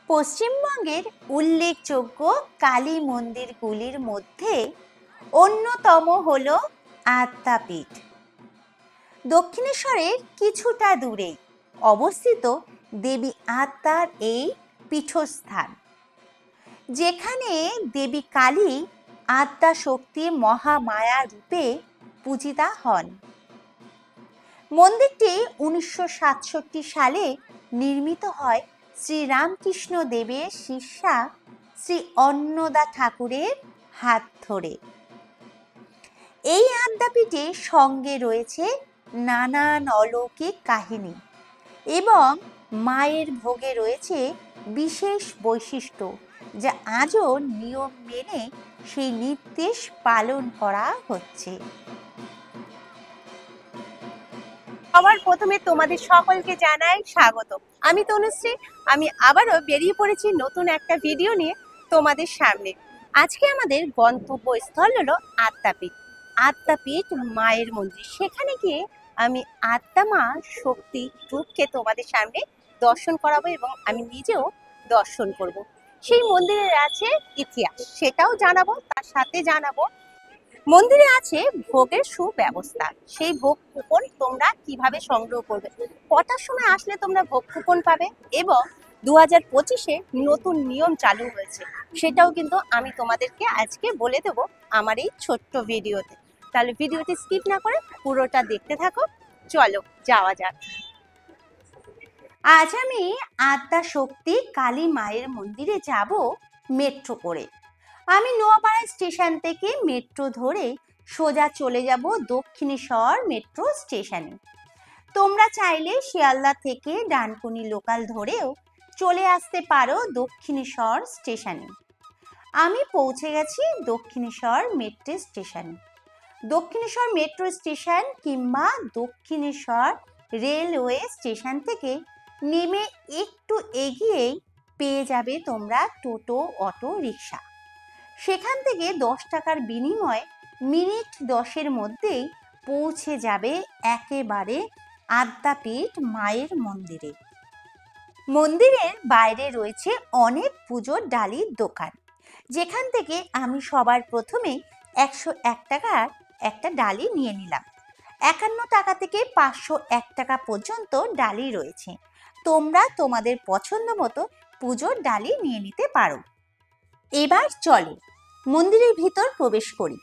পশ্চিমবঙ্গের উল্লেখযোগ্য কালী মন্দিরগুলির মধ্যে অন্যতম হল আদ্যাপীঠ। দক্ষিণেশ্বরের কিছুটা দূরে অবস্থিত দেবী আদ্যার এই পীঠস্থান, যেখানে দেবী কালী আদ্যা শক্তির মহামায়া রূপে পূজিতা হন। মন্দিরটি 1967 সালে নির্মিত হয় শ্রীরামকৃষ্ণ দেবের শিষ্যা শ্রী অন্নদা ঠাকুরের হাত ধরে। এই আদ্যাপীঠে সঙ্গে রয়েছে নানান অলৌকিক কাহিনী এবং মায়ের ভোগে রয়েছে বিশেষ বৈশিষ্ট্য, যা আজও নিয়ম মেনে সেই নির্দেশ পালন করা হচ্ছে। সবার প্রথমে তোমাদের সকলকে জানাই স্বাগত। আমি তনুশ্রী। আমি আবারও বেরিয়ে পড়েছি নতুন একটা ভিডিও নিয়ে তোমাদের সামনে। আজকে আমাদের গন্তব্যস্থল হলো আদ্যাপীঠ। আদ্যাপীঠ মায়ের মন্দির। সেখানে গিয়ে আমি আদ্যা মা শক্তি রূপকে তোমাদের সামনে দর্শন করাবো এবং আমি নিজেও দর্শন করব। সেই মন্দিরের আছে ইতিহাস, সেটাও জানাবো। তার সাথে জানাবো মন্দিরে আছে ভোগের সুব্যবস্থা। সেই ভোগ কুপন তোমরা কিভাবে সংগ্রহ করবে, কটার সময় আসলে তোমরা ভোগ কুপন পাবে, এবং 2025-এ নতুন নিয়ম চালু হয়েছে, সেটাও কিন্তু আমি তোমাদেরকে আজকে বলে দেব আমার এই ছোট্ট ভিডিওতে। তাহলে ভিডিওটি স্কিপ না করে পুরোটা দেখতে থাকো। চলো যাওয়া যাক। আজ আমি আদ্যা শক্তি কালী মায়ের মন্দিরে যাব মেট্রো করে। আমি নোয়াপাড়া স্টেশন থেকে মেট্রো ধরে সোজা চলে যাব দক্ষিণেশ্বর মেট্রো স্টেশনে। তোমরা চাইলে শিয়ালদা থেকে ডানকুনি লোকাল ধরেও চলে আসতে পারো দক্ষিণেশ্বর স্টেশনে। আমি পৌঁছে গেছি দক্ষিণেশ্বর মেট্রো স্টেশনে। দক্ষিণেশ্বর মেট্রো স্টেশন কিংবা দক্ষিণেশ্বর রেলওয়ে স্টেশন থেকে নেমে একটু এগিয়েই পেয়ে যাবে তোমরা টোটো, অটো, রিক্সা। সেখান থেকে 10 টাকার বিনিময়ে মিনিট 10-এর মধ্যেই পৌঁছে যাবে একেবারে আদ্যাপীঠ মায়ের মন্দিরে। মন্দিরের বাইরে রয়েছে অনেক পুজোর ডালির দোকান, যেখান থেকে আমি সবার প্রথমে 101 টাকার একটা ডালি নিয়ে নিলাম। 51 টাকা থেকে 501 টাকা পর্যন্ত ডালি রয়েছে। তোমরা তোমাদের পছন্দ মতো পুজোর ডালি নিয়ে নিতে পারো। এবার চলো মন্দিরের ভিতর প্রবেশ করি।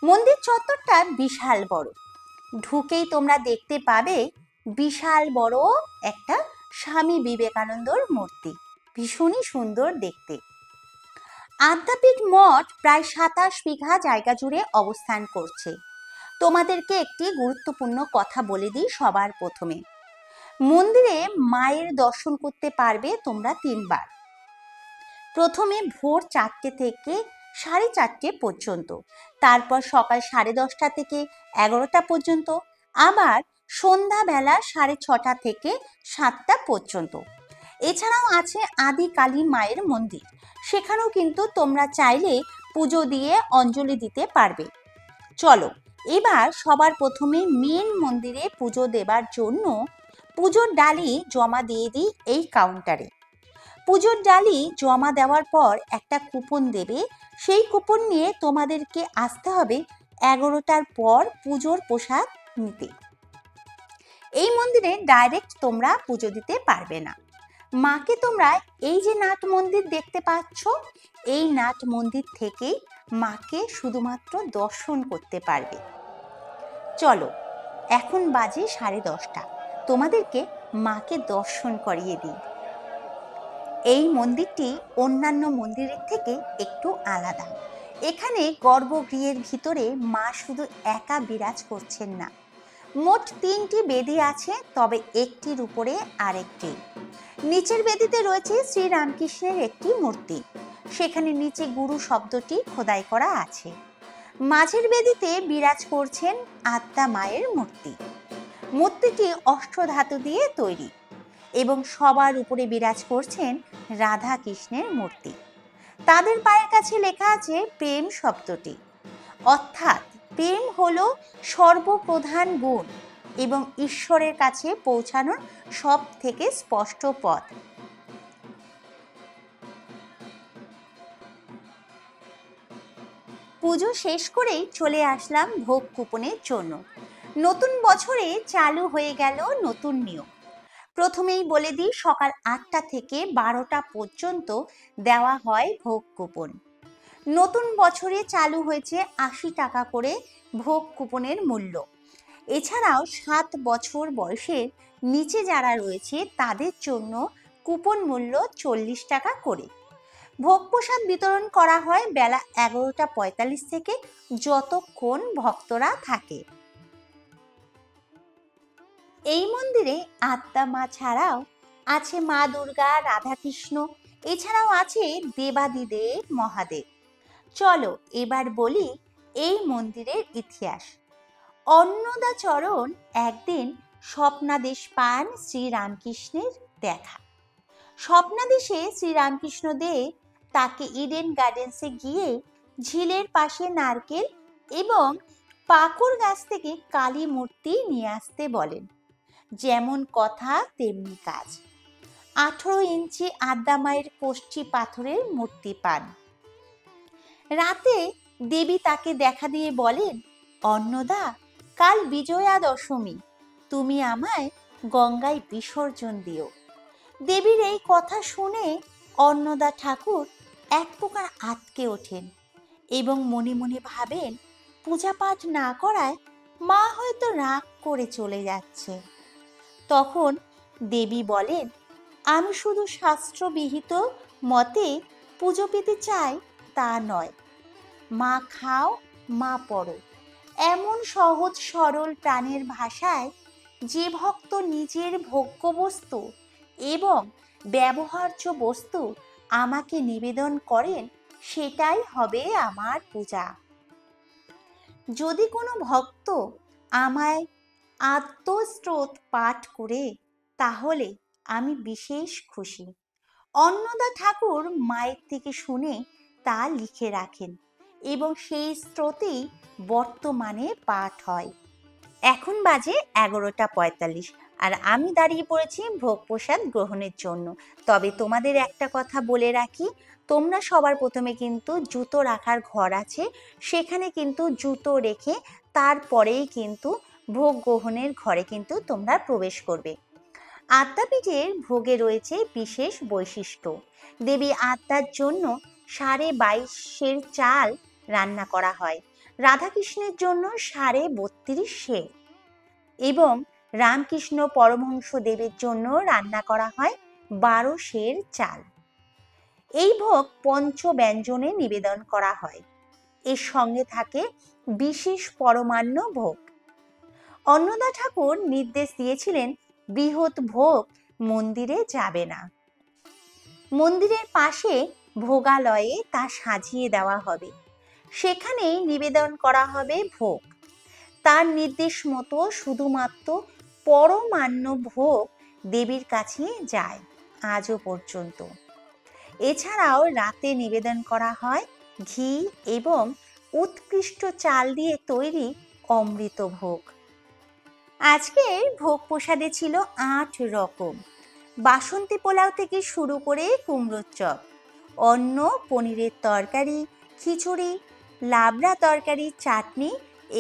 মন্দির চত্বরটা বিশাল বড়। ঢুকেই তোমরা দেখতে পাবে বিশাল বড় একটা স্বামী বিবেকানন্দর মূর্তি, ভীষণই সুন্দর দেখতে। আদ্যাপীঠ মঠ প্রায় 27 বিঘা জায়গা জুড়ে অবস্থান করছে। তোমাদেরকে একটি গুরুত্বপূর্ণ কথা বলে দিই সবার প্রথমে। মন্দিরে মায়ের দর্শন করতে পারবে তোমরা 3 বার। প্রথমে ভোর 4টে থেকে 4:30 পর্যন্ত, তারপর সকাল 10:30 থেকে 11টা পর্যন্ত, আবার সন্ধ্যাবেলা 6:30 থেকে 7টা পর্যন্ত। এছাড়াও আছে আদি কালী মায়ের মন্দির, সেখানেও কিন্তু তোমরা চাইলে পুজো দিয়ে অঞ্জলি দিতে পারবে। চলো এবার সবার প্রথমে মেন মন্দিরে পুজো দেবার জন্য পুজোর ডালি জমা দিয়ে দিই এই কাউন্টারে। পুজোর ডালি জমা দেওয়ার পর একটা কুপন দেবে। সেই কুপন নিয়ে তোমাদেরকে আসতে হবে 11টার পর পুজোর প্রসাদ নিতে। এই মন্দিরে ডাইরেক্ট তোমরা পুজো দিতে পারবে না। মাকে তোমরা এই যে নাট মন্দির দেখতে পাচ্ছ, এই নাট মন্দির থেকেই মাকে শুধুমাত্র দর্শন করতে পারবে। চলো এখন বাজে 10:30, তোমাদেরকে মাকে দর্শন করিয়ে দিই। এই মন্দিরটি অন্যান্য মন্দিরের থেকে একটু আলাদা। এখানে গর্ভগৃহের ভিতরে মা শুধু একা বিরাজ করছেন না। মোট 3টি বেদি আছে, তবে একটির উপরে আরেকটি। নিচের বেদিতে রয়েছে শ্রীরামকৃষ্ণের একটি মূর্তি, সেখানে নিচে গুরু শব্দটি খোদাই করা আছে। মাঝের বেদিতে বিরাজ করছেন আদ্যা মায়ের মূর্তি। মূর্তিটি অষ্টধাতু দিয়ে তৈরি এবং সবার উপরে বিরাজ করছেন রাধা কৃষ্ণের মূর্তি। তাদের পায়ের কাছে লেখা আছে প্রেম শব্দটি, অর্থাৎ প্রেম হলো সর্বপ্রধান গুণ এবং ঈশ্বরের কাছে পৌঁছানোর সব থেকে স্পষ্ট পথ। পুজো শেষ করেই চলে আসলাম ভোগ কুপনের জন্য। নতুন বছরে চালু হয়ে গেল নতুন নিয়ম। প্রথমেই বলে দিই, সকাল 8টা থেকে 12টা পর্যন্ত দেওয়া হয় ভোগ কুপন। নতুন বছরে চালু হয়েছে 80 টাকা করে ভোগ কুপনের মূল্য। এছাড়াও 7 বছর বয়সের নিচে যারা রয়েছে তাদের জন্য কুপন মূল্য 40 টাকা করে। ভোগ প্রসাদ বিতরণ করা হয় বেলা 11টা 45 থেকে যতক্ষণ ভক্তরা থাকে। এই মন্দিরে আদ্যা মা ছাড়াও আছে মা দুর্গা, রাধাকৃষ্ণ, এছাড়াও আছে দেবাদিদেব মহাদেব। চলো এবার বলি এই মন্দিরের ইতিহাস। অন্নদাচরণ একদিন স্বপ্নাদেশ পান শ্রীরামকৃষ্ণের দেখা। স্বপ্নাদেশে শ্রীরামকৃষ্ণ দেব তাকে ইডেন গার্ডেন্সে গিয়ে ঝিলের পাশে নারকেল এবং পাকুড় গাছ থেকে কালী মূর্তি নিয়ে আসতে বলেন। যেমন কথা তেমনি কাজ। 18 ইঞ্চি আদ্যা মায়ের কষ্টি পাথরের মূর্তি পান। রাতে দেবী তাকে দেখা দিয়ে বলেন, অন্নদা, কাল বিজয়া দশমী, তুমি আমায় গঙ্গায় বিসর্জন দিও। দেবীর এই কথা শুনে অন্নদা ঠাকুর এক প্রকার আটকে ওঠেন এবং মনে মনে ভাবেন, পূজা পাঠ না করায় মা হয়তো রাগ করে চলে যাচ্ছে। তখন দেবী বলেন, আমি শুধু শাস্ত্রবিহিত মতে পুজো পেতে চাই তা নয়। মা খাও, মা পড়ো, এমন সহজ সরল প্রাণের ভাষায় যে ভক্ত নিজের ভোগ্য বস্তু এবং ব্যবহার্য বস্তু আমাকে নিবেদন করেন, সেটাই হবে আমার পূজা। যদি কোনো ভক্ত আমায় আত্মস্রোত পাঠ করে তাহলে আমি বিশেষ খুশি। অন্নদা ঠাকুর মায়ের থেকে শুনে তা লিখে রাখেন এবং সেই স্রোতেই বর্তমানে পাঠ হয়। এখন বাজে 11টা 45 আর আমি দাঁড়িয়ে পড়েছি ভোগ প্রসাদ গ্রহণের জন্য। তবে তোমাদের একটা কথা বলে রাখি, তোমরা সবার প্রথমে কিন্তু জুতো রাখার ঘর আছে, সেখানে কিন্তু জুতো রেখে তারপরেই কিন্তু ভোগ গ্রহণের ঘরে কিন্তু তোমরা প্রবেশ করবে। আদ্যাপীঠের ভোগে রয়েছে বিশেষ বৈশিষ্ট্য। দেবী আদ্যার জন্য 22.5 চাল রান্না করা হয়, রাধাকৃষ্ণের জন্য 32.5 এবং রামকৃষ্ণ পরমহংস দেবের জন্য রান্না করা হয় 12 চাল। এই ভোগ পঞ্চব্যঞ্জনে নিবেদন করা হয়। এর সঙ্গে থাকে বিশেষ পরমান্ন ভোগ। অন্নদা ঠাকুর নির্দেশ দিয়েছিলেন, বৃহৎ ভোগ মন্দিরে যাবে না। মন্দিরের পাশে ভোগালয়ে তা সাজিয়ে দেওয়া হবে, সেখানেই নিবেদন করা হবে ভোগ। তার নির্দেশ মতো শুধুমাত্র পরমান্ন ভোগ দেবীর কাছে যায় আজও পর্যন্ত। এছাড়াও রাতে নিবেদন করা হয় ঘি এবং উৎকৃষ্ট চাল দিয়ে তৈরি অমৃত ভোগ। আজকের ভোগ প্রসাদে ছিল 8 রকম। বাসন্তী পোলাও থেকে শুরু করে কুমড়োর চপ, অন্ন, পনিরের তরকারি, খিচুড়ি, লাবড়া তরকারি, চাটনি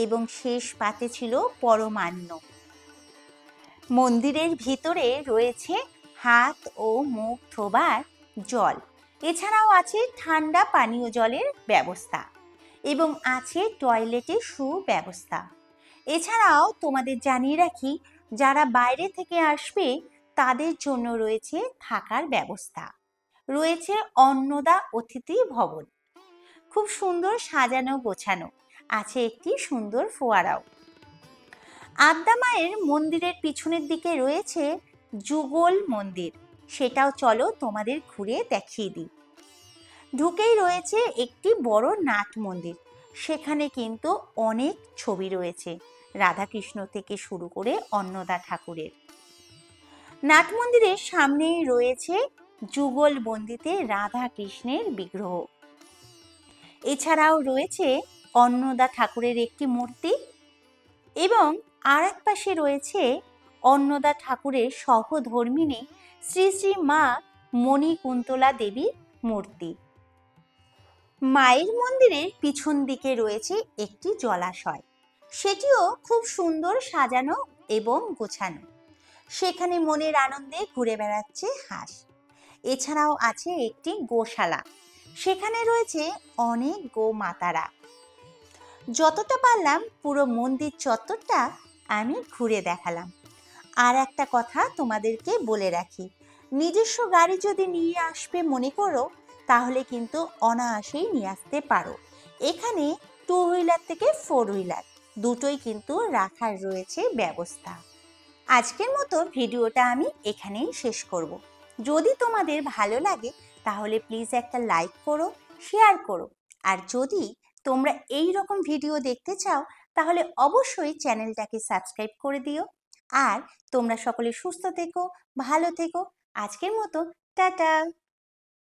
এবং শেষ পাতে ছিল পরমান্ন। মন্দিরের ভিতরে রয়েছে হাত ও মুখ ধোবার জল, এছাড়াও আছে ঠান্ডা পানীয় জলের ব্যবস্থা এবং আছে টয়লেটের সুব্যবস্থা। এছাড়াও তোমাদের জানিয়ে রাখি, যারা বাইরে থেকে আসবে তাদের জন্য রয়েছে থাকার ব্যবস্থা। রয়েছে অন্নদা অতিথি ভবন, খুব সুন্দর সাজানো গোছানো, আছে একটি সুন্দর ফোয়ারাও। আদ্যা মায়ের মন্দিরের পিছনের দিকে রয়েছে যুগল মন্দির, সেটাও চলো তোমাদের ঘুরে দেখিয়ে দিই। ঢুকেই রয়েছে একটি বড় নাট মন্দির, সেখানে কিন্তু অনেক ছবি রয়েছে রাধাকৃষ্ণ থেকে শুরু করে অন্নদা ঠাকুরের। নাট মন্দিরের সামনেই রয়েছে যুগল বন্দিতে রাধাকৃষ্ণের বিগ্রহ। এছাড়াও রয়েছে অন্নদা ঠাকুরের একটি মূর্তি এবং আর এক পাশে রয়েছে অন্নদা ঠাকুরের সহধর্মিণী শ্রী শ্রী মা মণিকুন্তলা দেবীর মূর্তি। মায়ের মন্দিরের পিছন দিকে রয়েছে একটি জলাশয়, সেটিও খুব সুন্দর সাজানো এবং গোছানো। সেখানে মনের আনন্দে ঘুরে বেড়াচ্ছে হাঁস। এছাড়াও আছে একটি গোশালা, সেখানে রয়েছে অনেক গোমাতারা। যতটা পারলাম পুরো মন্দির চত্বরটা আমি ঘুরে দেখালাম। আর একটা কথা তোমাদেরকে বলে রাখি, নিজস্ব গাড়ি যদি নিয়ে আসবে মনে করো, তাহলে কিন্তু অনায়াসেই নিয়ে আসতে পারো। এখানে 2 হুইলার থেকে 4 হুইলার দুটোই কিন্তু রাখার রয়েছে ব্যবস্থা। আজকের মতো ভিডিওটা আমি এখানেই শেষ করব। যদি তোমাদের ভালো লাগে তাহলে প্লিজ একটা লাইক করো, শেয়ার করো। আর যদি তোমরা এই রকম ভিডিও দেখতে চাও তাহলে অবশ্যই চ্যানেলটাকে সাবস্ক্রাইব করে দিও। আর তোমরা সকলে সুস্থ থেকো, ভালো থেকো। আজকের মতো টাটা।